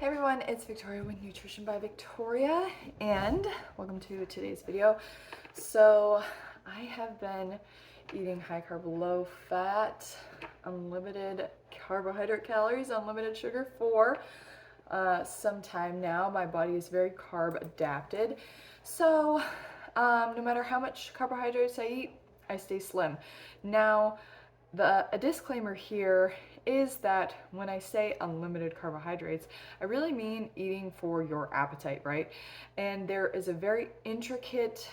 Hey everyone, it's Victoria with Nutrition by Victoria, and welcome to today's video. So I have been eating high carb, low fat, unlimited carbohydrate calories, unlimited sugar for some time now. My body is very carb adapted. So no matter how much carbohydrates I eat, I stay slim. Now, a disclaimer here is that when I say unlimited carbohydrates, I really mean eating for your appetite, right? And there is a very intricate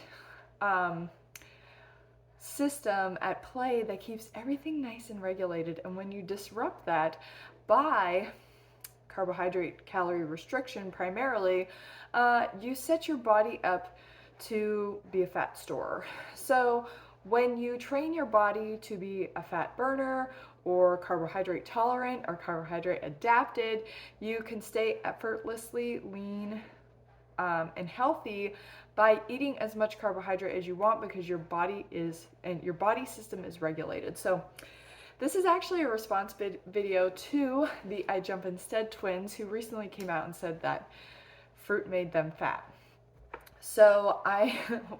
system at play that keeps everything nice and regulated. And when you disrupt that by carbohydrate calorie restriction primarily, you set your body up to be a fat storer. So when you train your body to be a fat burner or carbohydrate tolerant or carbohydrate adapted, you can stay effortlessly lean and healthy by eating as much carbohydrate as you want, because your body system is regulated. So this is actually a response video to the I Jump Instead twins, who recently came out and said that fruit made them fat. So I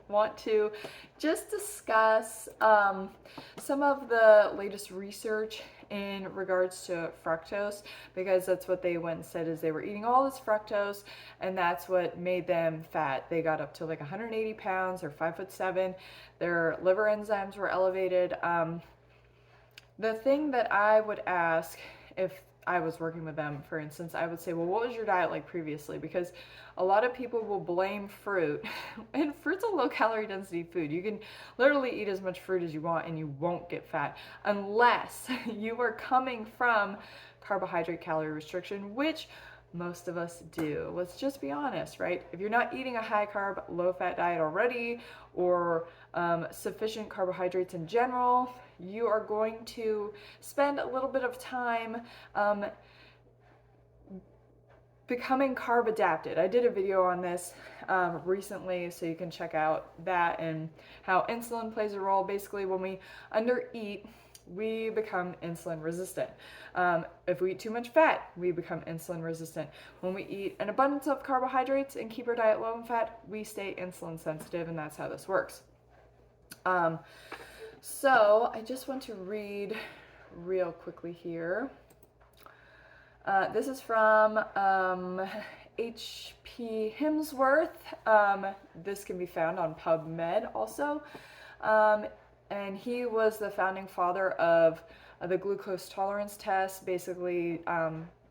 want to just discuss some of the latest research in regards to fructose, because that's what they went and said, is they were eating all this fructose and that's what made them fat. They got up to like 180 pounds or 5'7". Their liver enzymes were elevated. The thing that I would ask if I was working with them, for instance, I would say, well, what was your diet like previously? Because a lot of people will blame fruit, and fruit's a low calorie density food. You can literally eat as much fruit as you want and you won't get fat unless you are coming from carbohydrate calorie restriction, which most of us do. Let's just be honest, right? If you're not eating a high carb, low fat diet already, or sufficient carbohydrates in general, you are going to spend a little bit of time becoming carb adapted. I did a video on this recently, so you can check out that and how insulin plays a role. Basically, when we undereat, we become insulin resistant. If we eat too much fat, we become insulin resistant. When we eat an abundance of carbohydrates and keep our diet low in fat, we stay insulin sensitive, and that's how this works. So I just want to read real quickly here. This is from H.P. Hemsworth. This can be found on PubMed also. And he was the founding father of the glucose tolerance test, basically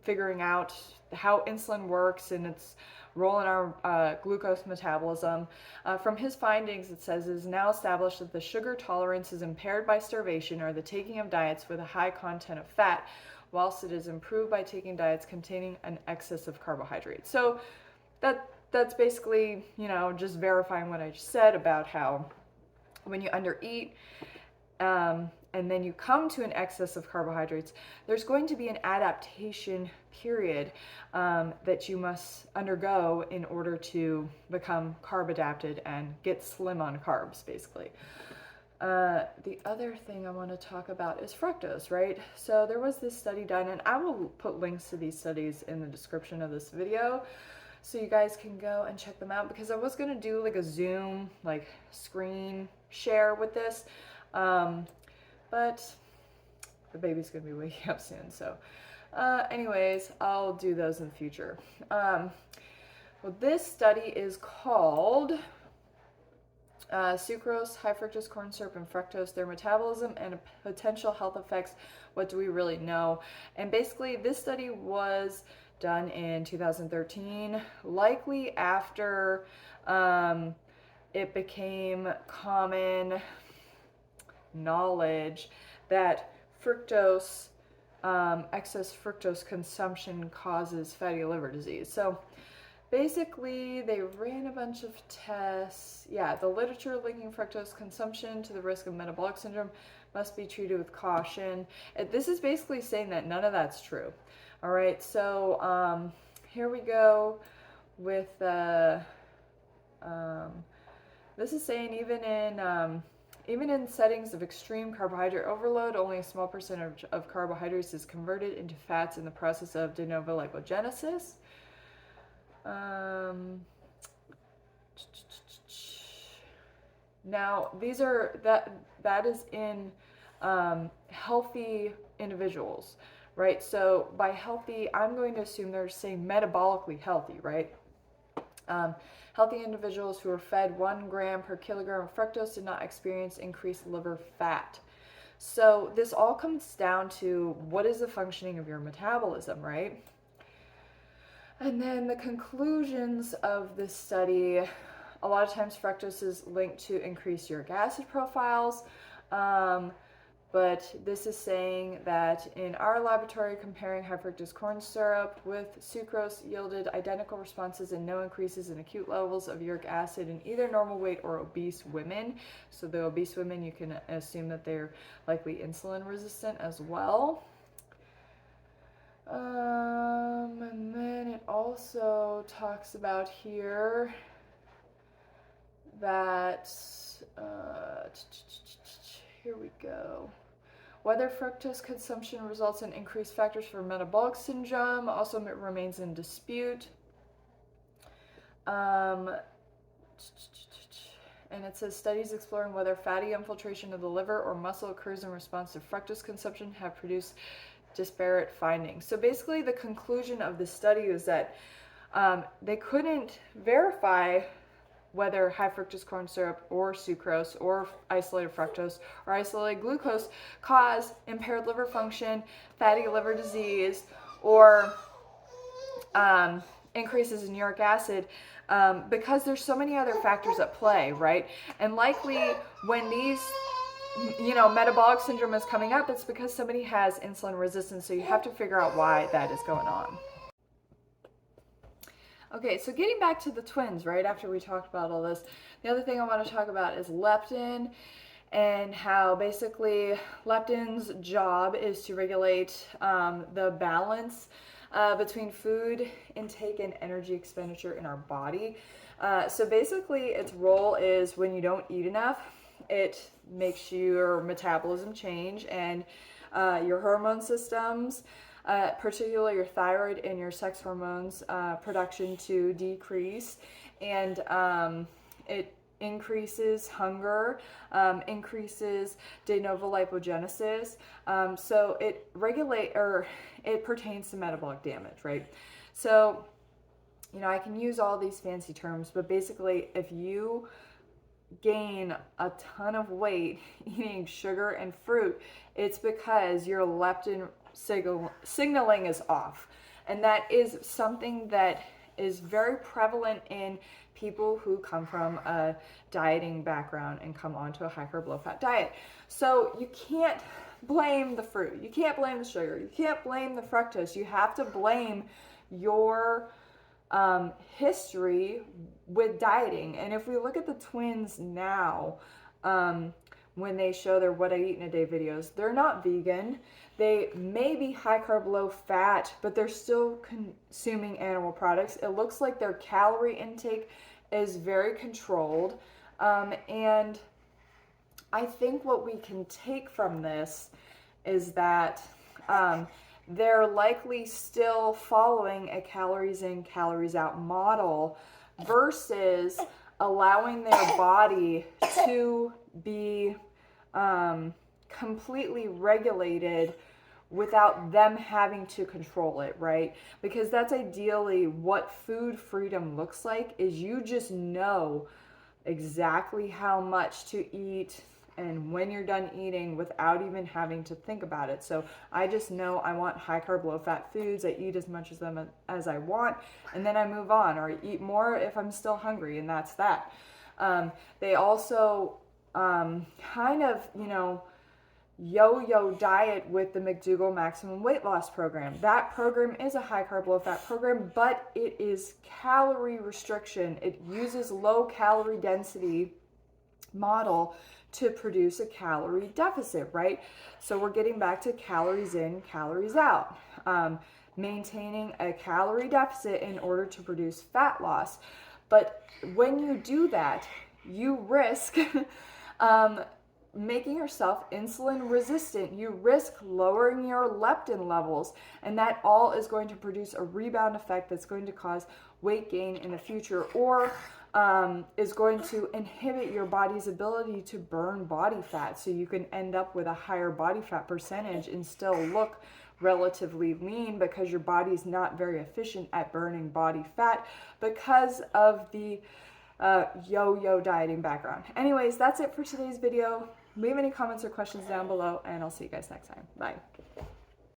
figuring out how insulin works and its role in our glucose metabolism. From his findings, it says, it is now established that the sugar tolerance is impaired by starvation or the taking of diets with a high content of fat, whilst it is improved by taking diets containing an excess of carbohydrates. So that's basically, just verifying what I just said about how when you undereat and then you come to an excess of carbohydrates, there's going to be an adaptation period that you must undergo in order to become carb adapted and get slim on carbs, basically. The other thing I want to talk about is fructose, right? So there was this study done, and I will put links to these studies in the description of this video, so you guys can go and check them out, because I was going to do like a Zoom screen share with this, but the baby's going to be waking up soon, so anyways, I'll do those in the future. Well, this study is called Sucrose, High-Fructose Corn Syrup, and Fructose, Their Metabolism and Potential Health Effects. What do we really know? And basically, this study was done in 2013, likely after it became common knowledge that fructose, excess fructose consumption causes fatty liver disease. So basically, they ran a bunch of tests. Yeah, the literature linking fructose consumption to the risk of metabolic syndrome must be treated with caution. This is basically saying that none of that's true. All right, so here we go with this is saying even in settings of extreme carbohydrate overload, only a small percentage of carbohydrates is converted into fats in the process of de novo lipogenesis. Now, that is in healthy individuals, right? So by healthy, I'm going to assume they're saying metabolically healthy, right? Healthy individuals who were fed 1 gram per kilogram of fructose did not experience increased liver fat. So this all comes down to what is the functioning of your metabolism, right? And then the conclusions of this study, a lot of times fructose is linked to increased uric acid profiles. But this is saying that in our laboratory, comparing high fructose corn syrup with sucrose yielded identical responses and no increases in acute levels of uric acid in either normal weight or obese women. So the obese women, you can assume that they're likely insulin resistant as well. And then it also talks about here that, here we go. Whether fructose consumption results in increased factors for metabolic syndrome also remains in dispute. And it says studies exploring whether fatty infiltration of the liver or muscle occurs in response to fructose consumption have produced disparate findings. So basically the conclusion of the study is that they couldn't verify whether high fructose corn syrup or sucrose or isolated fructose or isolated glucose cause impaired liver function, fatty liver disease, or increases in uric acid, because there's so many other factors at play, right? And likely when these metabolic syndrome is coming up, it's because somebody has insulin resistance, so you have to figure out why that is going on. Okay, so getting back to the twins, right after we talked about all this, the other thing I want to talk about is leptin, and how basically leptin's job is to regulate the balance between food intake and energy expenditure in our body. So basically its role is when you don't eat enough, it makes your metabolism change and your hormone systems, particularly your thyroid and your sex hormones production to decrease, and it increases hunger, increases de novo lipogenesis. So it it pertains to metabolic damage, right? So, I can use all these fancy terms, but basically if you gain a ton of weight eating sugar and fruit, it's because your leptin signaling is off. And that is something that is very prevalent in people who come from a dieting background and come onto a high carb, low fat diet. So you can't blame the fruit, you can't blame the sugar, you can't blame the fructose. You have to blame your history with dieting. And if we look at the twins now, when they show their what I eat in a day videos, they're not vegan. They may be high carb, low fat, but they're still consuming animal products. It looks like their calorie intake is very controlled. And I think what we can take from this is that they're likely still following a calories in, calories out model versus allowing their body to be completely regulated without them having to control it, right? Because that's ideally what food freedom looks like, is you just know exactly how much to eat and when you're done eating without even having to think about it. So I just know I want high carb, low fat foods. I eat as much of them as I want, and then I move on, or I eat more if I'm still hungry, and that's that. They also kind of, yo-yo diet with the McDougall Maximum Weight Loss Program. That program is a high carb, low fat program, but it is calorie restriction. It uses low calorie density model to produce a calorie deficit, right? So we're getting back to calories in, calories out, maintaining a calorie deficit in order to produce fat loss. But when you do that, you risk making yourself insulin resistant. You risk lowering your leptin levels, and that all is going to produce a rebound effect that's going to cause weight gain in the future, or is going to inhibit your body's ability to burn body fat. So you can end up with a higher body fat percentage and still look relatively lean because your body's not very efficient at burning body fat because of the yo-yo dieting background. Anyways, that's it for today's video. Leave any comments or questions down below, and I'll see you guys next time. Bye.